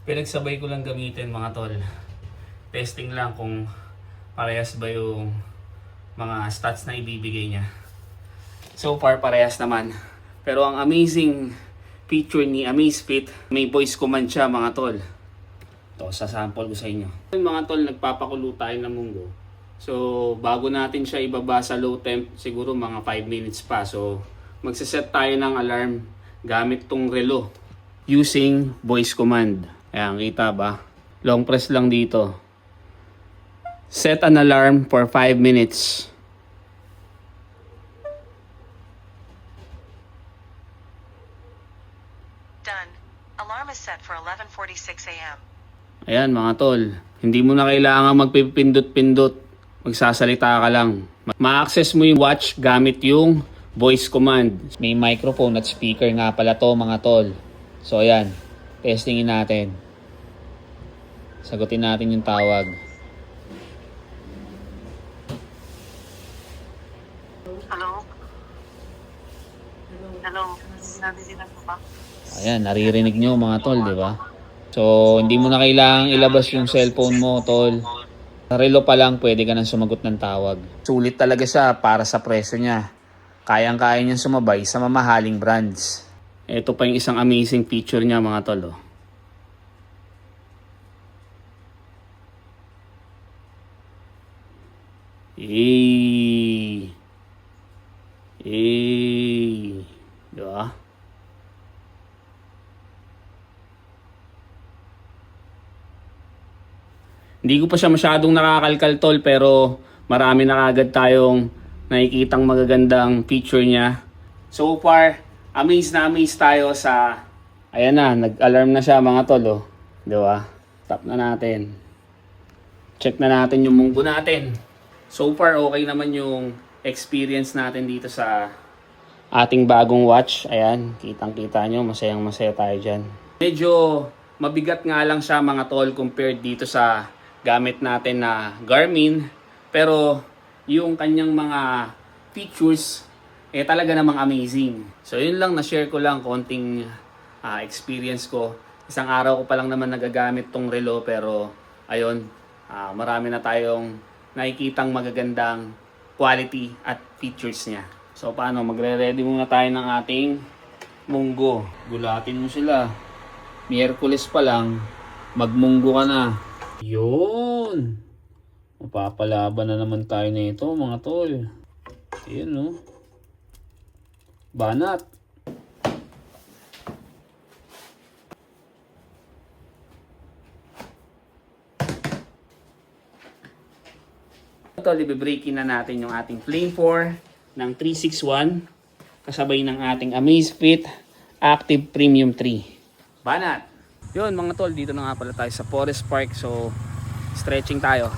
Pinagsabay ko lang gamitin mga tol. Testing lang kung parehas ba yung mga stats na ibibigay niya. So far parehas naman. Pero ang amazing feature ni Amazfit, may voice command siya mga tol. Ito, sasample ko sa inyo. Mga tol, nagpapakulo tayo ng munggo. So bago natin siya ibaba sa low temp, siguro mga 5 minutes pa. So magsaset tayo ng alarm gamit tong relo using voice command. Ayan, kita ba? Long press lang dito. Set an alarm for 5 minutes. Done. Alarm is set for 11:46 a.m. Ayan mga tol, hindi mo na kailangan magpipindot-pindot. Magsasalita ka lang. Ma-access mo yung watch gamit yung voice command. May microphone at speaker nga pala to mga tol. So ayan, testingin natin. Sagutin natin yung tawag. Hello? Hello? Nandito po ba? Ayan, naririnig nyo mga tol, di ba? So, hindi mo na kailangang ilabas yung cellphone mo, tol. Sa relo pa lang, pwede ka nang sumagot ng tawag. Sulit talaga siya para sa presyo niya. Kayang-kaya niyang sumabay sa mamahaling brands. Ito pa yung isang amazing feature niya mga tol. Oh. Di ba? Hindi ko pa siya masyadong nakakalkal tol, pero marami na agad tayong nakikitang magagandang feature niya. So far, amazed na amazed tayo sa, ayan na, nag-alarm na siya mga tol. Oh. Di ba? Stop na natin. Check na natin yung munggo natin. So far, okay naman yung experience natin dito sa ating bagong watch. Ayan, kitang-kita nyo, masayang masaya tayo dyan. Medyo mabigat nga lang siya mga tol compared dito sa gamit natin na Garmin. Pero yung kanyang mga features, talaga namang amazing. So yun lang, na-share ko lang konting experience ko. Isang araw ko pa lang naman nagagamit tong relo, pero ayun, marami na tayong nakikitang magagandang quality at features niya. So paano, magre-ready muna tayo ng ating munggo. Gulatin mo sila. Miyerkules pa lang, magmunggo ka na. Yun! Mapapalaban na naman tayo nito mga tol. Ayan no. Banat. Ito, libe-breakin na natin yung ating Flame 4 ng 361 kasabay ng ating Amazfit Active Premium 3. Banat! Yun mga tol, dito na nga pala tayo sa Forest Park. So, stretching tayo.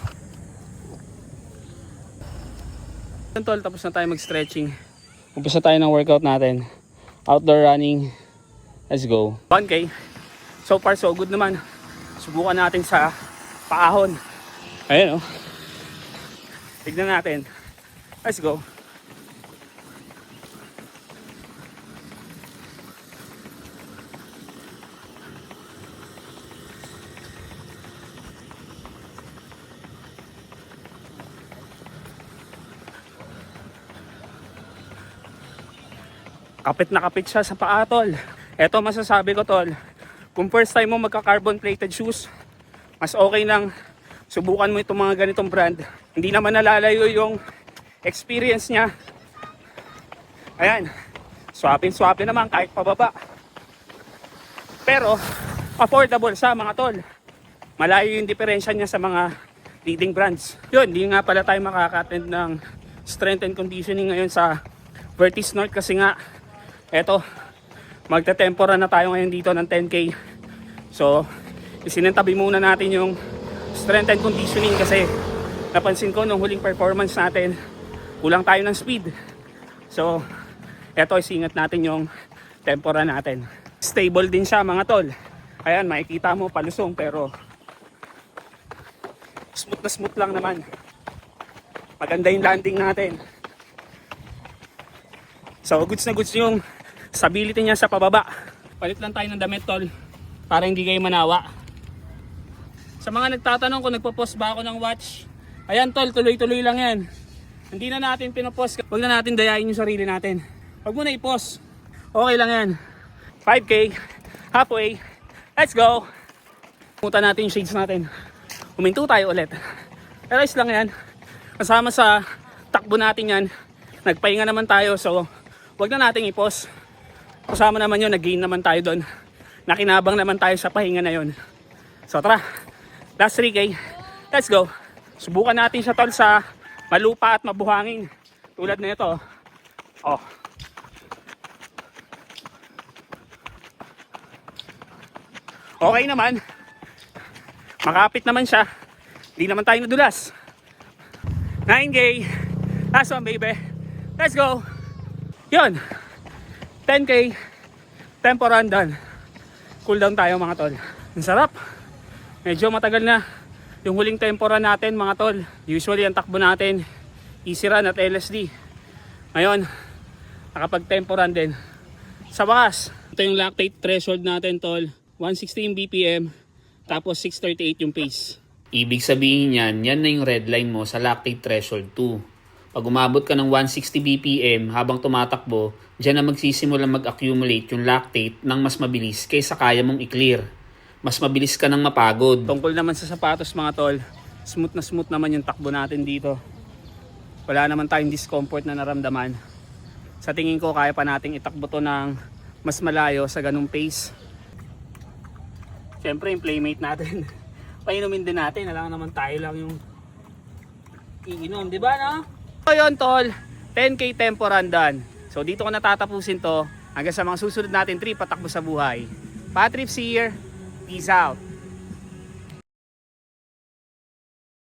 Yun tol, tapos na tayo mag-stretching. Umpisa tayo ng workout natin. Outdoor running. Let's go. 1K. So far so good naman. Subukan natin sa paahon. Ayan oh. Tignan natin. Let's go. Kapit na kapit siya sa paa tol. Eto masasabi ko tol, kung first time mo magka-carbon plated shoes, mas okay nang subukan mo itong mga ganitong brand. Hindi naman nalalayo yung experience niya. Ayan, swapin naman kahit pababa. Pero affordable siya mga tol. Malayo yung diferensya niya sa mga leading brands. Yun, hindi nga pala tayo makaka-attend ng strength and conditioning ngayon sa Vertis North kasi nga eto, magta-tempora na tayo ngayon dito ng 10K. So, isinantabi muna natin yung strength and conditioning kasi napansin ko nung huling performance natin, kulang tayo ng speed. So, eto, isingat natin yung tempora natin. Stable din siya mga tol. Ayan, makikita mo palusong pero smooth na smooth lang naman. Maganda yung landing natin. So, goods na goods yung stability niya sa pababa. Palit lang tayo ng damit tol para hindi kayo manawa. Sa mga nagtatanong kung nagpo-post ba ako ng watch, ayan tol, tuloy-tuloy lang yan. Hindi na natin pinopost. Huwag na natin dayain yung sarili natin. Huwag mo na i-post. Okay lang yan. 5K, halfway, let's go! Pumunta natin yung shades natin. Huminto tayo ulit. Pero ayos lang yan. Kasama sa takbo natin yan. Nagpahinga naman tayo, so huwag na natin i-post. Kasama naman yun, nag-gain naman tayo doon. Nakinabang naman tayo sa pahinga na yun. So tara, last 3K, let's go. Subukan natin siya tol sa malupa at mabuhangin. Tulad na ito. Oh. Okay naman. Makapit naman siya. Hindi naman tayo nadulas. 9K. Last one baby. Let's go. Yun. 10K. Tempo run done. Cool down tayo mga tol. Ang sarap. Medyo matagal na yung huling tempo run natin mga tol. Usually ang takbo natin easy run at LSD. Ngayon nakapag tempo run din. Sa wakas, ito yung lactate threshold natin tol. 116 BPM tapos 638 yung pace. Ibig sabihin yan na yung red line mo sa lactate threshold 2. Pag umabot ka ng 160 BPM habang tumatakbo, dyan na magsisimula mag-accumulate yung lactate ng mas mabilis kaysa kaya mong i-clear. Mas mabilis ka nang mapagod. Tungkol naman sa sapatos mga tol, smooth naman yung takbo natin dito. Wala naman tayong discomfort na naramdaman. Sa tingin ko kaya pa nating itakbo to ng mas malayo sa ganung pace. Siyempre yung playmate natin, painumin din natin. Alam naman tayo lang yung iinom, di ba no? So yun tol, 10K tempo run done. So dito ko natatapusin to hanggang sa mga susunod natin 3 patakbo sa buhay. Patrips here. Peace out.